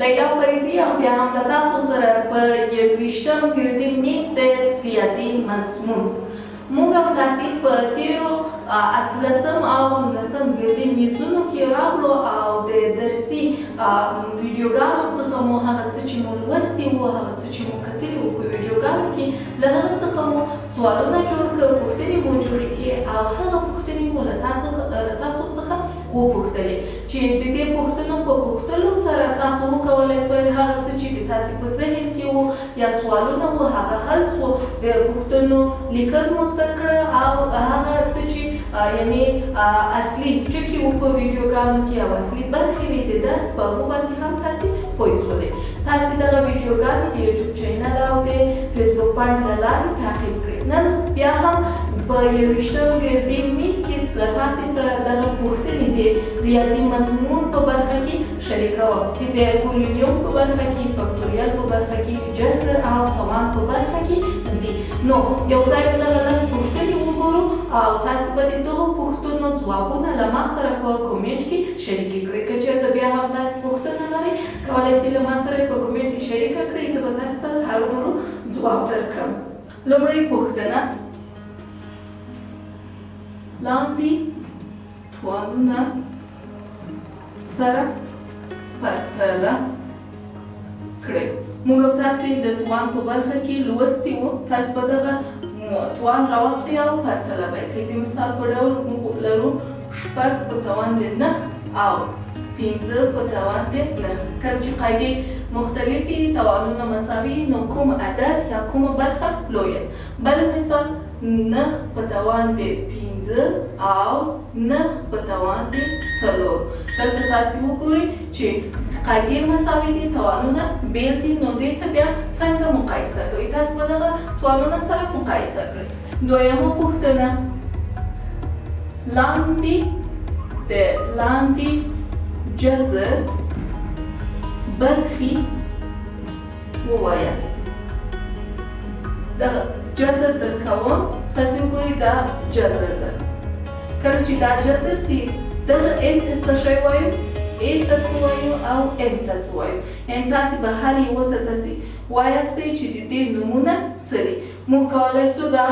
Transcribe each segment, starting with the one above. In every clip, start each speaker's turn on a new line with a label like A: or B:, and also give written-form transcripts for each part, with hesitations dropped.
A: لیلا فیضی ام بیا هم له تاسو سره په 21 ګریډي میز د ریاضي مضمون موږ او تاسې په تیرو 18 او 19 ګریډي میزونو کې راغلو او د درسي ویډیوګانو څخه مو هغه څه چې مو لوستي وو هغه څه چې مو کتلي وو په ویډیوګانو کې له هغه څخه مو سوالونه جوړ کړل پوښتنې مو جوړې کړې او هغه پوښتنې مو له تاسو څخه وپوښتلې چې د دې پوښتنو په پوښتلو سره تاسو وکولای شئ هغه څه چې د تاسې په ذهن کې وو یا سوالونه وو هغه حل شو د پوښتنو لیکل مو زده کړه او هغه څه چې یعنې اصلي ټکي وو په ویډیوګانو کې او اصلي برخې وې د درس په هغو باندې هم تاسې پوه شولې تاسې دغه ویډیوګانې د یوټیوب چینل او د فیسبوک پاڼې له لارې تعقیب کړئ نن بیا هم په 21 ګریډي میز کې له تاسې سره دغه پوښتنې د ریاضي مضمون په برخه کې شریکوم چې د پولینیوم په برخه کې فکټوریال په برخه کې جذر او توان په برخه کې دي نو یو ځای به دغه لس پوښتنې وګورو او تاسې به د دغو پوښتنو ځوابونه له ما سره په کومنټ کې شریکې کړئ که چېرته بیا هم تاسې پوښتنه لرئ کولی شئ له ما سره په کومنټ کې شریکه کړئ زه به تاسو ته هرومرو ځواب درکړم لومړۍ پوښتنه لاندې توانونه سره پرتله کړئ موږ او تاسې د توان په برخه کې لوستي وو تاسې به دغه توان راواخلئ او پرتله به یې کړئ د مثال په ډول موږ لرو 6 په توان د 9 او 15 په توان د 9 کله چې قاعدې مختلفې توانونه مساوي نو کوم عدد یا کومه برخه لویه بل مثال 9 په توان د 15 او 9 په توان د 4 دلته تاسې وګورئ چې قاعدې مساوي دي توانونه بیل دي نو دې ته بیا څنګه مقایسه کوئ تاسې به دغه توانونه سره مقایسه کړئ دویمه پوښتنه لاندې جذر برخې ووایاست دغه جذر درکوم تاسې وګورئ دا جذر ده کله چې دا جذر سي دغه ان ته څه شی وایو ا ته څه وایو او ان ته څه وایو یعنې تاسې به هر یوه ته تاسې وایاستئ چې د دې نومونه څه دي موږ کولی شو دا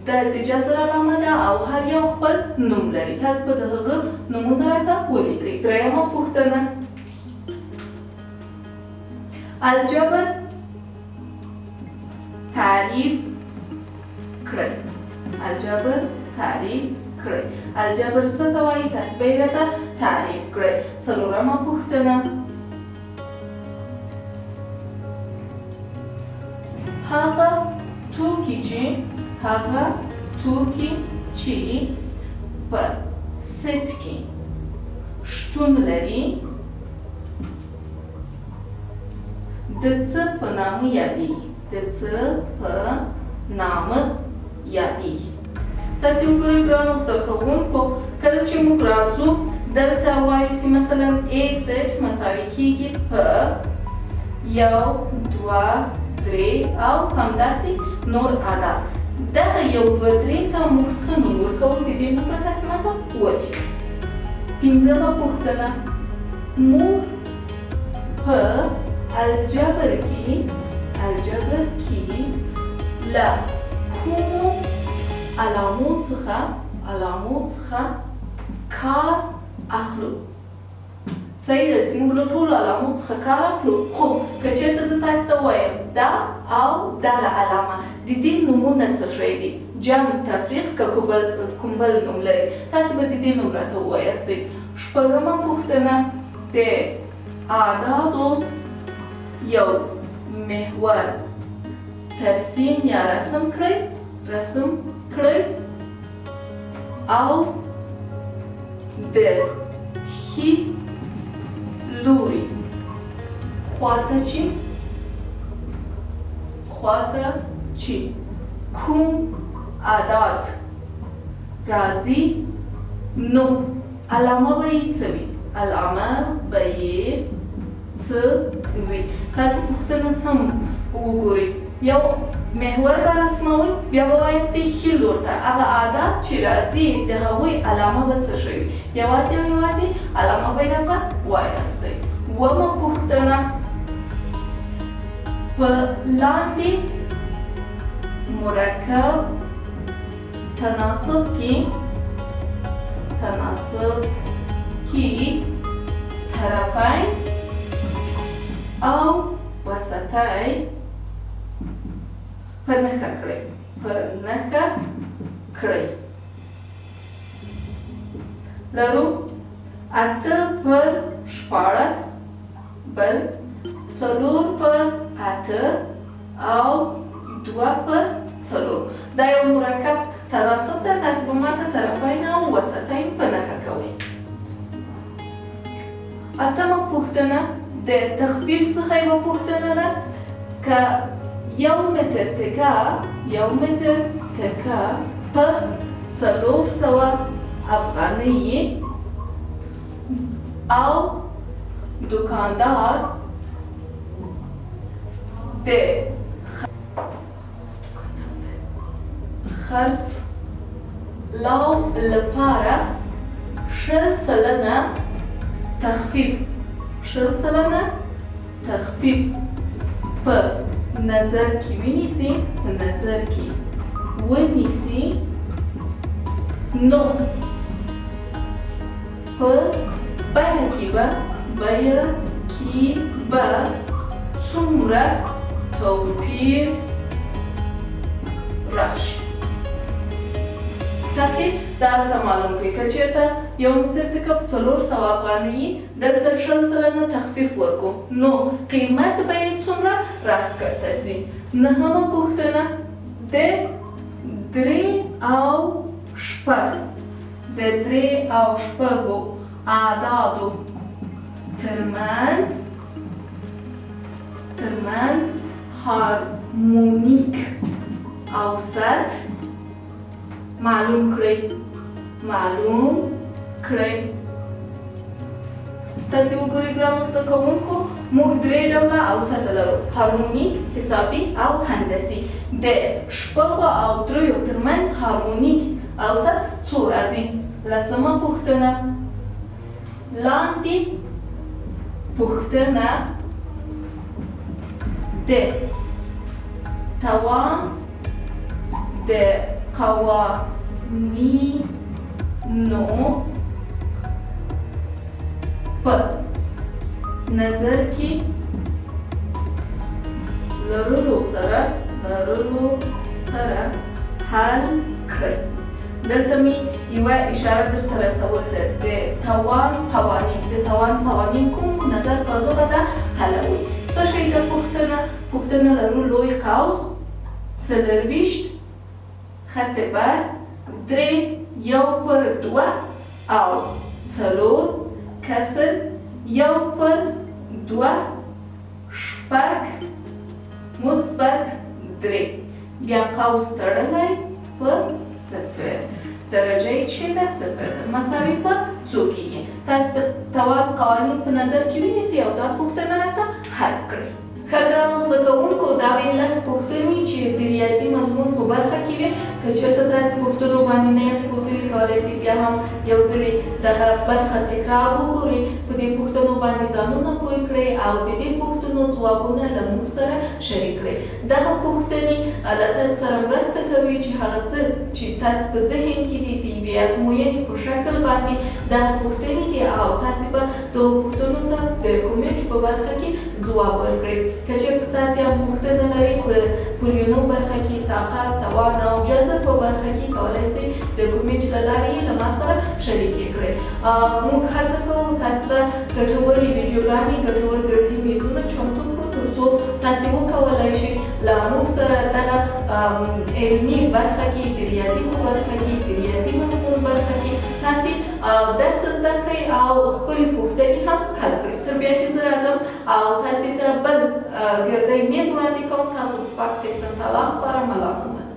A: د جذر علامه ده او هر یو خپل نوم لري تاسې به د هغه نومونه راته ولیکئ درېیمه پوښتنه الجبر تعریف کړئ الجبر څه ته وایي تاسې به یې راته تعریف کړئ څلورمه پوښتنه هغه توکي چې په سیټ کې شتون لري د څه په نامه یادېږي تاسې وګورئ ګرانو زده کوونکو کله چې موږ راځو دلته وایو چې مثلا ا سیټ مساوي کېږي په 1 2 3 او همداسې نور اعداد دغه 1 2 3 ته موږ څه نوم ورکوو د دې نوم به تاسې ماته ولیکئ پنځمه پوښتنه موږ په الجبر کې له کومو علامو څخه کار اخلو صحیح ده چې موږ له ټولو علامو څخه کار اخلو خو که چېرته زه تاسې ته ووایم دا او دغه علامه د دې نومونه څه شی دي جمع تفریق که کوم بل نوم لري تاسې به د دې نوم راته ووایاستئ شپږمه پوښتنه د اعدادو یو محور ترسیم یا رسم کړئ او د ښي لوري خواته چې کوم عدد راځي نو علامه به یې څه وي تاسې پوښتنه سم وګورئ یو محور به رسموئ بیا به وایاستئ ښي لور ته هغه عدد چې راځي د هغوی علامه به څه شي یوازې او یوازې علامه به یې راته وایاستئ اوومه پوښتنه په لاندې مرکب تناسب کې طرفین او وسطین په نښه کړئ. لرو 8/14 بل 4/8 او 2/4. دا یو مرکب تناسب ده. تاسو به ماته طرفین او وسطین په نښه کوئ. اتمه پوښتنه د تخفیف څخه یوه پوښتنه ده که 1 متر تکه په 400 افغانۍ او دکاندار د خرڅ لاو لپاره 10% تخفیف په نظر کې ونیسي نو په بیه کې به څومره توپیر راشي. تاسې دا راته معلوم کړئ که چېرته 1 متر تکه په 400 افغانۍ دلته 10% تخفیف ورکړو نو قیمت به یې څومره راښکته سي. 9مه پوښتنه د 3 او 6 اعدادو ترمنځ هارمونیک اوسط معلوم کړئ. تاسې وګورئ ګرانو زده کوونکو موږ 3 ډوله اوسط لرو: هارمونیک، حسابي او هندسي. د 6 او 3 ترمنځ هارمونیک اوسط څو راځي؟ 10مه پوښتنه لاندې پوښتنه د توان د قوانینو په نظر کې لرلو سره حل کړئ. دلته مې یوه اشاره درته رسول ده د توان قوانین کوم نظر په دغه ده حلوي. څه شی ده پوښتنه لرو لوی قوس 24 خط بر 3 1/2 او 4 کسر 1/2 شپږ مثبت 3 بیا قوس تړلی په 0 درجه یې چې ده 0 ده مساوي په څو کېږي. تاسو د توان قوانین په نظر کې ونیسئ او دا پوښتنه راته حل کړئ. ښه ګرانو زده کوونکو دا وې 10 پوښتنې چې د ریاضي مضمون په برخه کې وې. که چېرته تاسې پوښتنو باندې نه یاست پوه سوي کولی شئ بیا هم یو ځلې دغه برخه تکرار وګورئ، په دې پوښتنو باندې ځانونه پوه کړئ او د دې پوښتنو ځوابونه له موږ سره شریک کړئ. دغه پوښتنې له تاسو سره مرسته کوي چې هغه څه چې تاسو په ذهن کې دي د یوې ازموینې په شکل باندې دغه پوښتنې دي او تاسې به دغو پوښتنو ته د کومنټ په برخه کې ځواب ورکړئ. که چېرته تاسې هم پوښتنه لرئ په پولیونو برخه کې، طاقت، توان او جذر په برخه کې کولی شئ د کومنټ له لارې یې له ما سره شریکې کړئ. موږ هڅه کوو تاسو ته ګټورې ویډیوګانې، ګټور ګردي میزونه چمتو کړو تر څو تاسې وکولی شئ له موږ سره دغه علمي برخه کې، د ریاضي په برخه کې، د ریاضي مضمون برخه کې تاسې درس زده کړئ او خپلې پوښتنې هم حل کړئ. تر بیا چې زه راځم او تاسې ته بل ګردی میز وړاندې کوم، تاسو په پاک څښتن ته لاس سپارم. الله محمد.